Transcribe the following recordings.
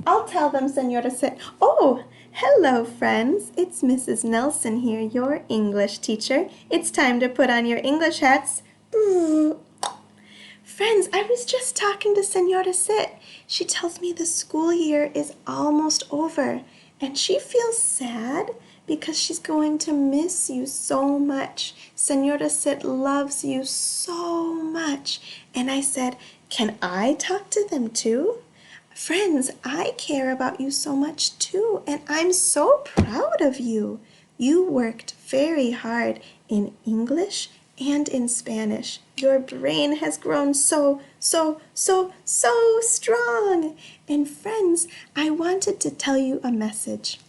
I'll tell them, Senora said. Oh, hello, friends. It's Mrs. Nelson here, your English teacher. It's time to put on your English hats. Friends, I was just talking to Senora Sit. She tells me the school year is almost over, and she feels sad because she's going to miss you so much. Senora Sit loves you so much. And I said, can I talk to them too? Friends, I care about you so much too, and I'm so proud of you. You worked very hard in English and in Spanish. Your brain has grown so strong. And friends, I wanted to tell you a message.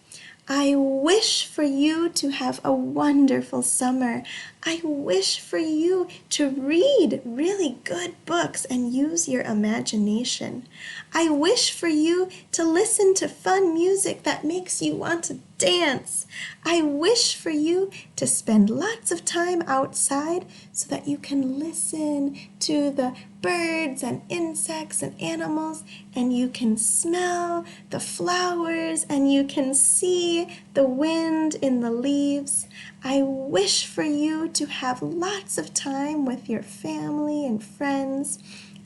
I wish for you to have a wonderful summer. I wish for you to read really good books and use your imagination. I wish for you to listen to fun music that makes you want to dance. I wish for you to spend lots of time outside so that you can listen to the birds and insects and animals, and you can smell the flowers, and you can see the wind in the leaves. I wish for you to have lots of time with your family and friends.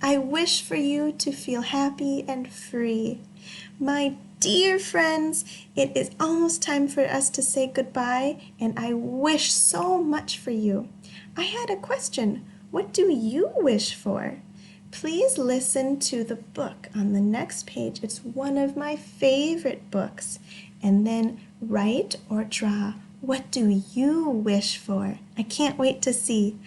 I wish for you to feel happy and free. My dear friends, it is almost time for us to say goodbye, and I wish so much for you. I had a question. What do you wish for? Please listen to the book on the next page. It's one of my favorite books. And then write or draw. What do you wish for? I can't wait to see.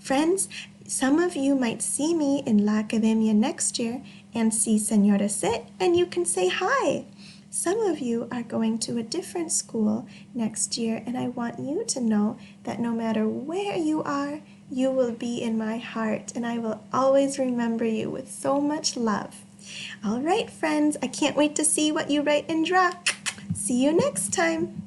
Friends, some of you might see me in La Academia next year and see Senora Sit, and you can say hi. Some of you are going to a different school next year, and I want you to know that no matter where you are, you will be in my heart, and I will always remember you with so much love. All right, friends, I can't wait to see what you write and draw. See you next time.